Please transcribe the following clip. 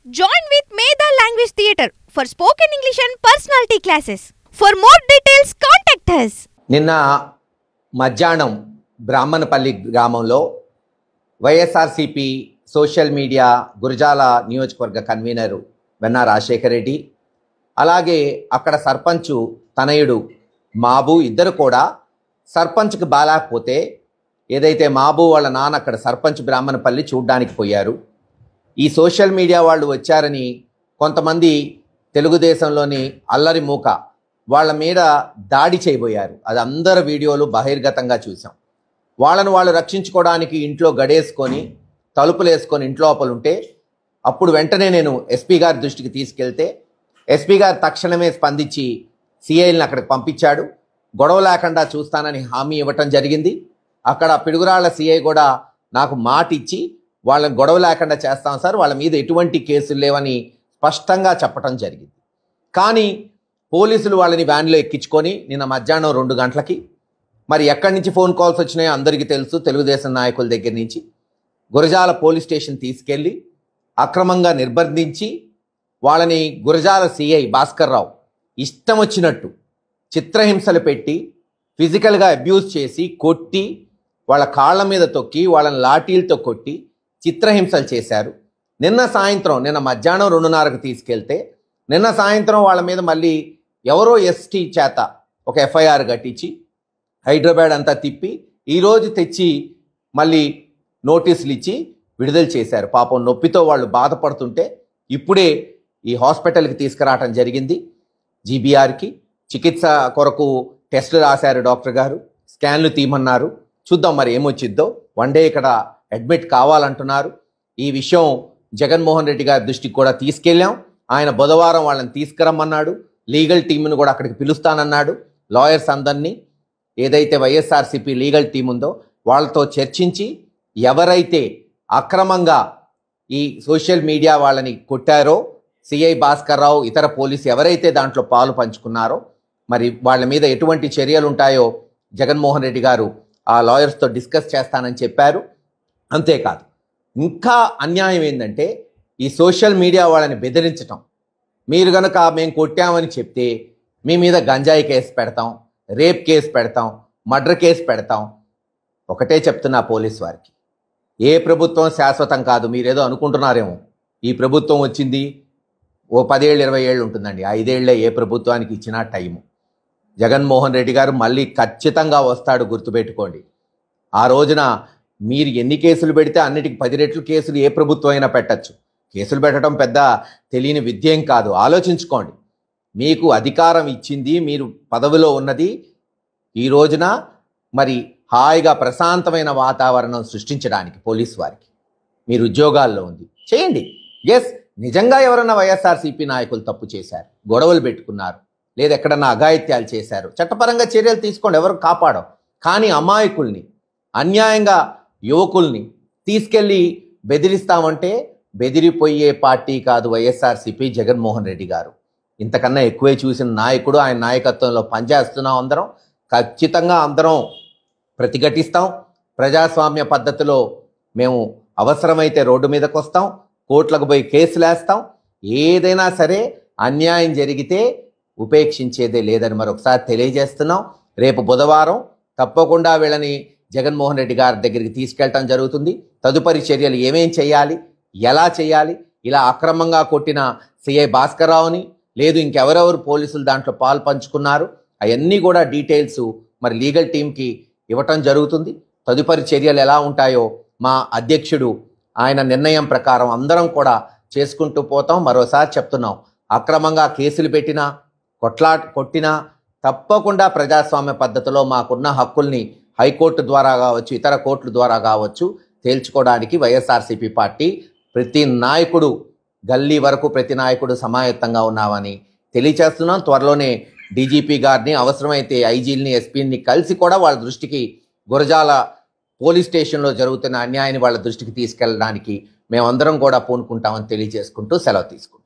Join with Medha Language Theatre for spoken English and personality classes. For more details, contact us. నిన్న మధ్యాహ్నం బ్రాహ్మణపల్లి గ్రామంలో YSRCP social media Gurazala నియోజకవర్గ convener వెన్నా Rajasekhar Reddy, అలాగే అక్కడ సర్పంచ్ తనయుడు మాబు ఇద్దరు కూడా సర్పంచ్కి బాలేకపోతే ఏదైతే మాబు వాళ్ళ నాన్న అక్కడ సర్పంచ్ బ్రాహ్మణపల్లి చూడ్డానికి పోయారు. ఈ సోషల్ మీడియా వాళ్ళు వచ్చారని కొంతమంది తెలుగుదేశంలోని అల్లరి మూక వాళ్ళ మీద దాడి చేయబోయారు. అది అందరు వీడియోలు బహిర్గతంగా చూసాం. వాళ్ళను వాళ్ళు రక్షించుకోవడానికి ఇంట్లో గడేసుకొని తలుపులు వేసుకొని ఇంట్లోపలు ఉంటే అప్పుడు వెంటనే నేను ఎస్పీ గారి దృష్టికి తీసుకెళ్తే ఎస్పీ గారు తక్షణమే స్పందించి సిఐల్ని అక్కడికి పంపించాడు. గొడవ లేకుండా చూస్తానని హామీ ఇవ్వటం జరిగింది. అక్కడ పిడుగురాళ్ల సిఐ కూడా నాకు మాట ఇచ్చి వాళ్ళని గొడవ లేకుండా చేస్తాం సార్, వాళ్ళ మీద ఎటువంటి కేసులు లేవని స్పష్టంగా చెప్పడం జరిగింది. కానీ పోలీసులు వాళ్ళని వ్యాన్లో ఎక్కించుకొని నిన్న మధ్యాహ్నం 2 గంటలకి మరి ఎక్కడి నుంచి ఫోన్ కాల్స్ వచ్చినాయో అందరికీ తెలుసు, తెలుగుదేశం నాయకుల దగ్గర నుంచి గురజాల పోలీస్ స్టేషన్ తీసుకెళ్ళి అక్రమంగా నిర్బంధించి వాళ్ళని గురజాల సిఐ భాస్కర్ రావు ఇష్టం వచ్చినట్టు చిత్రహింసలు పెట్టి ఫిజికల్గా అబ్యూజ్ చేసి కొట్టి వాళ్ళ కాళ్ళ మీద తొక్కి వాళ్ళని లాఠీలతో కొట్టి చిత్రహింసలు చేశారు. నిన్న మధ్యాహ్నం 2:30కు తీసుకెళ్తే నిన్న సాయంత్రం వాళ్ళ మీద మళ్ళీ ఎవరో ఎస్టీ చేత ఒక ఎఫ్ఐఆర్ కట్టించి హైదరాబాద్ అంతా తిప్పి ఈరోజు తెచ్చి మళ్ళీ నోటీసులు ఇచ్చి విడుదల చేశారు. పాపం నొప్పితో వాళ్ళు బాధపడుతుంటే ఇప్పుడే ఈ హాస్పిటల్కి తీసుకురావటం జరిగింది. జీబీఆర్కి చికిత్స కొరకు టెస్టులు రాశారు డాక్టర్ గారు, స్కాన్లు తీయమన్నారు. చూద్దాం మరి ఏమొచ్చిద్దో. 1 డే ఇక్కడ అడ్మిట్ కావాలంటున్నారు. ఈ విషయం జగన్మోహన్ రెడ్డి గారి దృష్టికి కూడా తీసుకెళ్ళాం. ఆయన బుధవారం వాళ్ళని తీసుకురమ్మన్నాడు. లీగల్ టీంను కూడా అక్కడికి పిలుస్తానన్నాడు. లాయర్స్ అందరినీ, ఏదైతే వైఎస్ఆర్సీపీ లీగల్ టీం ఉందో వాళ్ళతో చర్చించి ఎవరైతే అక్రమంగా ఈ సోషల్ మీడియా వాళ్ళని కొట్టారో, సిఐ భాస్కర్ రావు ఇతర పోలీసు ఎవరైతే దాంట్లో పాలు పంచుకున్నారో మరి వాళ్ళ మీద ఎటువంటి చర్యలు ఉంటాయో జగన్మోహన్ రెడ్డి గారు ఆ లాయర్స్తో డిస్కస్ చేస్తానని చెప్పారు. అంతేకాదు, ఇంకా అన్యాయం ఏంటంటే ఈ సోషల్ మీడియా వాళ్ళని బెదిరించటం. మీరు కనుక మేము కొట్టామని చెప్తే మీ మీద గంజాయి కేసు పెడతాం, రేప్ కేసు పెడతాం, మర్డర్ కేసు పెడతాం. ఒకటే చెప్తున్నా పోలీస్ వారికి, ఏ ప్రభుత్వం శాశ్వతం కాదు. మీరేదో అనుకుంటున్నారేమో, ఈ ప్రభుత్వం వచ్చింది ఓ 10 ఏళ్ళు 20 ఏళ్ళు ఉంటుందండి. 5 ఏళ్లే ఏ ప్రభుత్వానికి ఇచ్చినా టైము. జగన్మోహన్ రెడ్డి గారు మళ్ళీ ఖచ్చితంగా వస్తాడు, గుర్తుపెట్టుకోండి. ఆ రోజున మీరు ఎన్ని కేసులు పెడితే అన్నిటికి 10 రెట్లు కేసులు ఏ ప్రభుత్వం అయినా పెట్టచ్చు. కేసులు పెట్టడం పెద్ద తెలియని విద్యేం కాదు. ఆలోచించుకోండి. మీకు అధికారం ఇచ్చింది, మీరు పదవిలో ఉన్నది ఈ రోజున మరి హాయిగా ప్రశాంతమైన వాతావరణం సృష్టించడానికి పోలీసు వారికి. మీరు ఉద్యోగాల్లో ఉంది, చేయండి. ఎస్, నిజంగా ఎవరన్నా వైఎస్ఆర్సీపీ నాయకులు తప్పు చేశారు, గొడవలు పెట్టుకున్నారు, లేదా ఎక్కడన్నా అఘాయిత్యాలు చేశారు, చట్టపరంగా చర్యలు తీసుకోండి, ఎవరు కాపాడం. కానీ అమాయకుల్ని, అన్యాయంగా యువకుల్ని తీసుకెళ్ళి బెదిరిస్తామంటే బెదిరిపోయే పార్టీ కాదు వైఎస్ఆర్సీపీ, జగన్మోహన్ రెడ్డి గారు. ఇంతకన్నా ఎక్కువే చూసిన నాయకుడు. ఆయన నాయకత్వంలో పనిచేస్తున్నాం. అందరం ఖచ్చితంగా అందరం ప్రతిఘటిస్తాం. ప్రజాస్వామ్య పద్ధతిలో మేము అవసరమైతే రోడ్డు మీదకి వస్తాం, కోర్టులకు పోయి కేసులు వేస్తాం. ఏదైనా సరే అన్యాయం జరిగితే ఉపేక్షించేదే లేదని మరొకసారి తెలియజేస్తున్నాం. రేపు బుధవారం తప్పకుండా వీళ్ళని జగన్మోహన్ రెడ్డి గారి దగ్గరికి తీసుకెళ్ళటం జరుగుతుంది. తదుపరి చర్యలు ఏమేం చేయాలి, ఎలా చేయాలి, ఇలా అక్రమంగా కొట్టిన సిఐ భాస్కర్ రావుని, లేదు ఇంకెవరెవరు పోలీసులు దాంట్లో పాలు పంచుకున్నారు, అవన్నీ కూడా డీటెయిల్స్ మరి లీగల్ టీంకి ఇవ్వటం జరుగుతుంది. తదుపరి చర్యలు ఎలా ఉంటాయో మా అధ్యక్షుడు ఆయన నిర్ణయం ప్రకారం అందరం కూడా చేసుకుంటూ పోతాం. మరోసారి చెప్తున్నాం, అక్రమంగా కేసులు పెట్టినా కొట్టినా తప్పకుండా ప్రజాస్వామ్య పద్ధతిలో మాకున్న హక్కుల్ని హైకోర్టు ద్వారా కావచ్చు, ఇతర కోర్టుల ద్వారా కావచ్చు తేల్చుకోవడానికి వైఎస్ఆర్సీపీ పార్టీ ప్రతి నాయకుడు, గల్లీ వరకు ప్రతి నాయకుడు సమాయత్తంగా ఉన్నామని తెలియచేస్తున్నాం. త్వరలోనే డీజీపీ గారిని, అవసరమైతే ఐజీలని, ఎస్పీని కలిసి కూడా వాళ్ళ దృష్టికి గురజాల పోలీస్ స్టేషన్లో జరుగుతున్న అన్యాయాన్ని వాళ్ళ దృష్టికి తీసుకెళ్ళడానికి మేమందరం కూడా పూనుకుంటామని తెలియజేసుకుంటూ సెలవు తీసుకుంటాం.